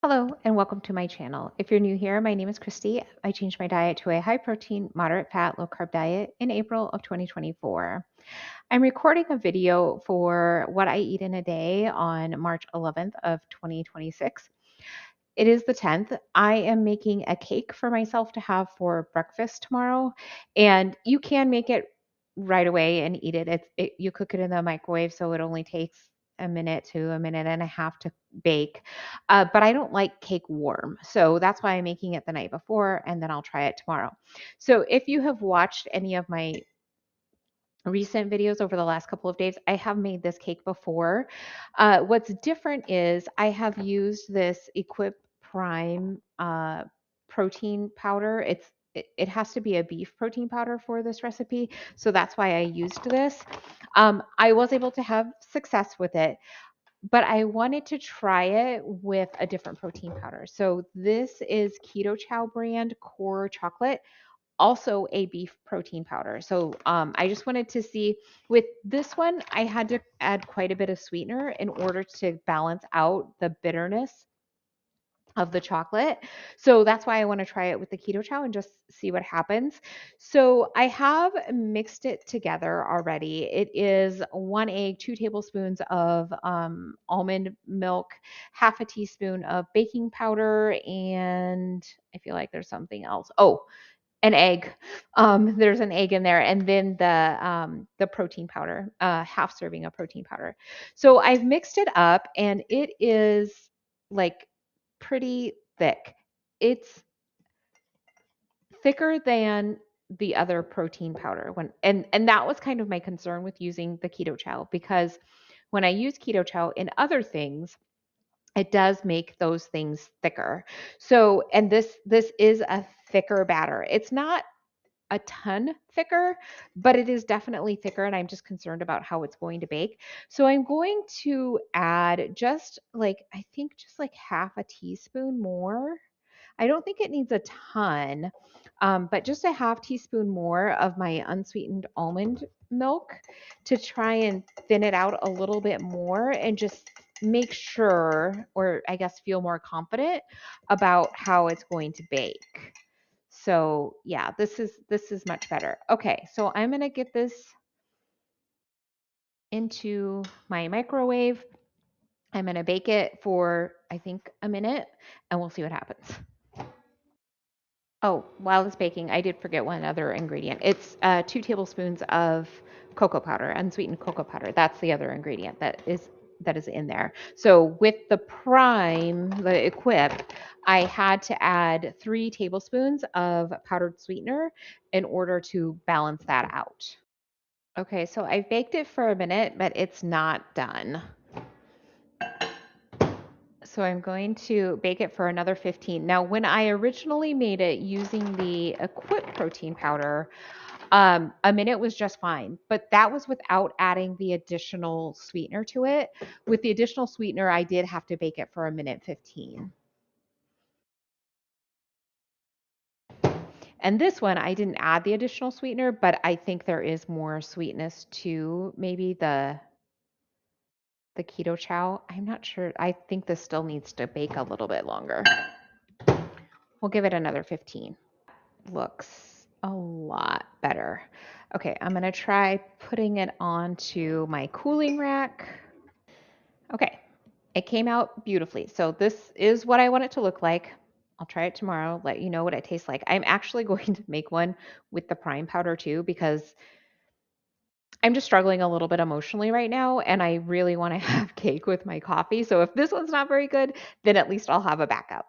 Hello and welcome to my channel. If you're new here, my name is Christy. I changed my diet to a high protein, moderate fat, low carb diet in April of 2024. I'm recording a video for what I eat in a day on March 11th of 2026. It is the 10th. I am making a cake for myself to have for breakfast tomorrow, and you can make it right away and eat it. You cook it in the microwave, so it only takes a minute to a minute and a half to bake. But I don't like cake warm, so that's why I'm making it the night before, and then I'll try it tomorrow. So if you have watched any of my recent videos over the last couple of days, I have made this cake before. What's different is I have used this Equip Prime protein powder. It has to be a beef protein powder for this recipe, so that's why I used this. I was able to have success with it, but I wanted to try it with a different protein powder. So this is Keto Chow brand Core Chocolate, also a beef protein powder. So I just wanted to see with this one, I had to add quite a bit of sweetener in order to balance out the bitterness of the chocolate. So that's why I want to try it with the keto chow and just see what happens. So I have mixed it together already. It is 1 egg, 2 tablespoons of almond milk, half a teaspoon of baking powder, and I feel like there's something else. Oh, an egg. There's an egg in there, and then the protein powder, half serving of protein powder. So I've mixed it up, and it is like pretty thick. It's thicker than the other protein powder and that was kind of my concern with using the keto chow, because when I use keto chow in other things, it does make those things thicker. So, and this is a thicker batter. It's not a ton thicker, but it is definitely thicker, and I'm just concerned about how it's going to bake. So I'm going to add just like, I think just like half a teaspoon more. I don't think it needs a ton, but just a half teaspoon more of my unsweetened almond milk to try and thin it out a little bit more and just make sure, or I guess feel more confident about how it's going to bake. So yeah, this is much better. Okay, so I'm gonna get this into my microwave. I'm gonna bake it for I think a minute, and we'll see what happens. Oh, while it's baking, I did forget one other ingredient. It's 2 tablespoons of cocoa powder, unsweetened cocoa powder. That's the other ingredient that is in there. So with the prime, the Equip, I had to add 3 tablespoons of powdered sweetener in order to balance that out. Okay, so I baked it for a minute, but it's not done. So I'm going to bake it for another 15. Now, when I originally made it using the Equip protein powder, a minute was just fine, but that was without adding the additional sweetener to it. With the additional sweetener, I did have to bake it for a minute 15. And this one, I didn't add the additional sweetener, but I think there is more sweetness to maybe the keto chow. I'm not sure. I think this still needs to bake a little bit longer. We'll give it another 15. Looks a lot better. Okay, I'm gonna try putting it onto my cooling rack. Okay, it came out beautifully. So this is what I want it to look like. I'll try it tomorrow, let you know what it tastes like. I'm actually going to make one with the prime powder too, because I'm just struggling a little bit emotionally right now, and I really want to have cake with my coffee. So if this one's not very good, then at least I'll have a backup.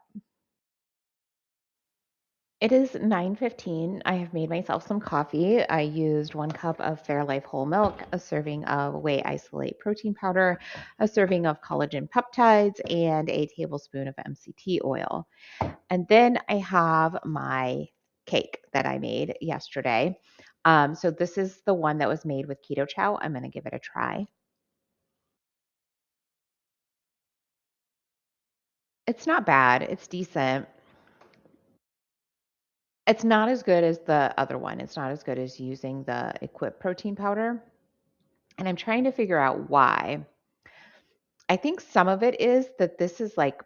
It is 9:15. I have made myself some coffee. I used 1 cup of Fairlife whole milk, a serving of whey isolate protein powder, a serving of collagen peptides, and a tablespoon of MCT oil. And then I have my cake that I made yesterday. So this is the one that was made with keto chow. I'm going to give it a try. It's not bad. It's decent. It's not as good as the other one. It's not as good as using the Equip protein powder. And I'm trying to figure out why. I think some of it is that this is like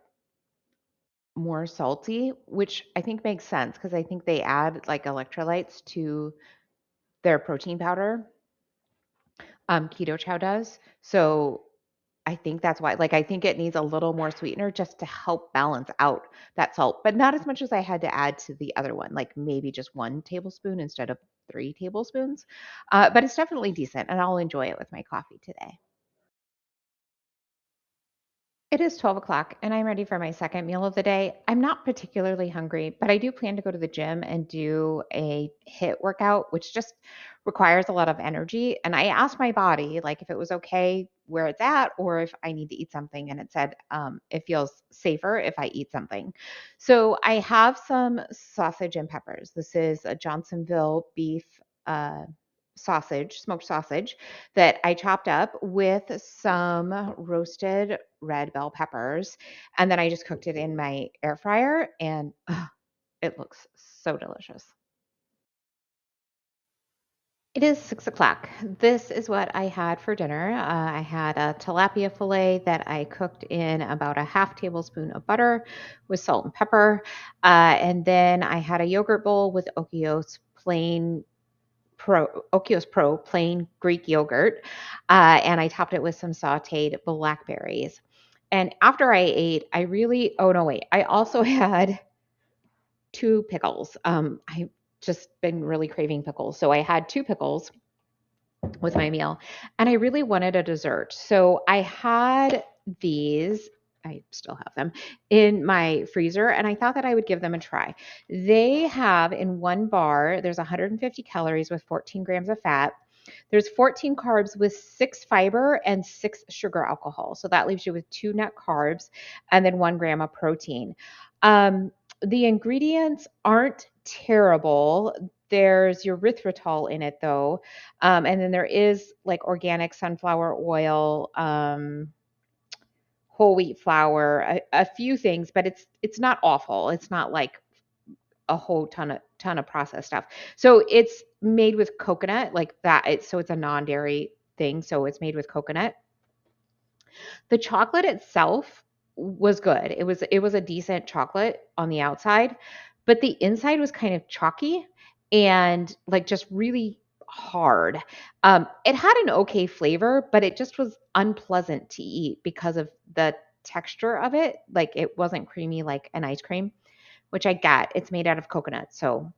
more salty, which I think makes sense because I think they add like electrolytes to their protein powder. Keto Chow does. So I think that's why, like, I think it needs a little more sweetener just to help balance out that salt, but not as much as I had to add to the other one, like maybe just 1 tablespoon instead of 3 tablespoons. But it's definitely decent, and I'll enjoy it with my coffee today. It is 12 o'clock and I'm ready for my second meal of the day. I'm not particularly hungry, but I do plan to go to the gym and do a HIIT workout, which just requires a lot of energy. And I asked my body, like, if it was okay where it's at or if I need to eat something. And it said it feels safer if I eat something. So I have some sausage and peppers. This is a Johnsonville beef. Uh, Sausage, smoked sausage that I chopped up with some roasted red bell peppers. And then I just cooked it in my air fryer and it looks so delicious. It is 6 o'clock. This is what I had for dinner. I had a tilapia fillet that I cooked in about a half tablespoon of butter with salt and pepper. And then I had a yogurt bowl with Okios Pro plain Greek yogurt, and I topped it with some sautéed blackberries. And after I ate, I really oh no wait, I also had two pickles. I've just been really craving pickles, so I had two pickles with my meal, and I really wanted a dessert. So I had these. I still have them in my freezer, and I thought that I would give them a try. They have in one bar, there's 150 calories with 14 grams of fat. There's 14 carbs with 6 fiber and 6 sugar alcohol. So that leaves you with 2 net carbs and then 1 gram of protein. The ingredients aren't terrible. There's erythritol in it though. And then there is like organic sunflower oil, whole wheat flour, a few things, but it's not awful. It's not like a whole ton of processed stuff. So it's made with coconut, like that. So it's a non-dairy thing. So it's made with coconut. The chocolate itself was good. It was a decent chocolate on the outside, but the inside was kind of chalky and like just really hard. It had an okay flavor, but it just was unpleasant to eat because of the texture of it. Like it wasn't creamy like an ice cream, which I get. It's made out of coconut, so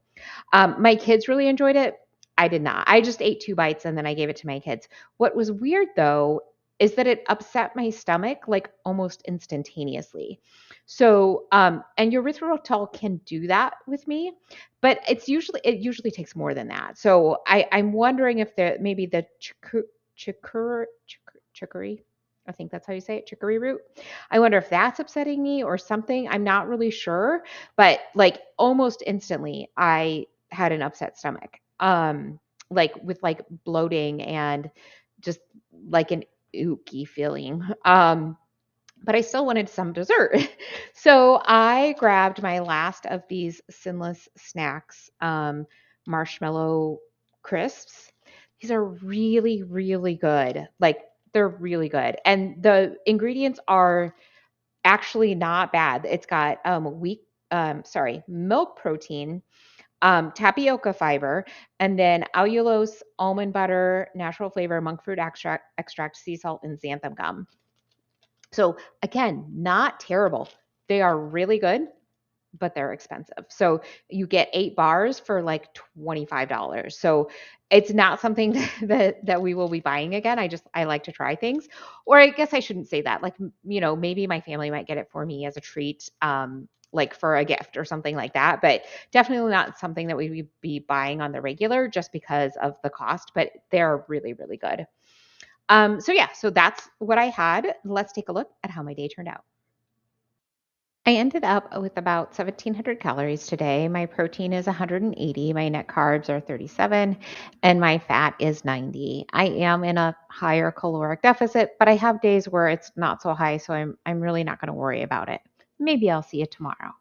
my kids really enjoyed it. I did not. I just ate 2 bites and then I gave it to my kids. What was weird though is that it upset my stomach like almost instantaneously. So, and erythritol can do that with me, but it usually takes more than that. So I'm wondering if maybe the chicory, I think that's how you say it, chicory root. I wonder if that's upsetting me or something. I'm not really sure, but like almost instantly I had an upset stomach. Like with like bloating and just like an ooky feeling. But I still wanted some dessert. So I grabbed my last of these sinless snacks, marshmallow crisps. These are really, really good. Like they're really good. And the ingredients are actually not bad. It's got milk protein, tapioca fiber, and then allulose, almond butter, natural flavor, monk fruit extract, sea salt, and xanthan gum. So again, not terrible. They are really good, but they're expensive. So you get 8 bars for like $25. So it's not something that we will be buying again. I like to try things. Or I guess I shouldn't say that. Like, maybe my family might get it for me as a treat, like for a gift or something like that. But definitely not something that we would be buying on the regular just because of the cost. But they're really, really good. So yeah, so that's what I had. Let's take a look at how my day turned out. I ended up with about 1,700 calories today. My protein is 180, my net carbs are 37, and my fat is 90. I am in a higher caloric deficit, but I have days where it's not so high, so I'm really not going to worry about it. Maybe I'll see you tomorrow.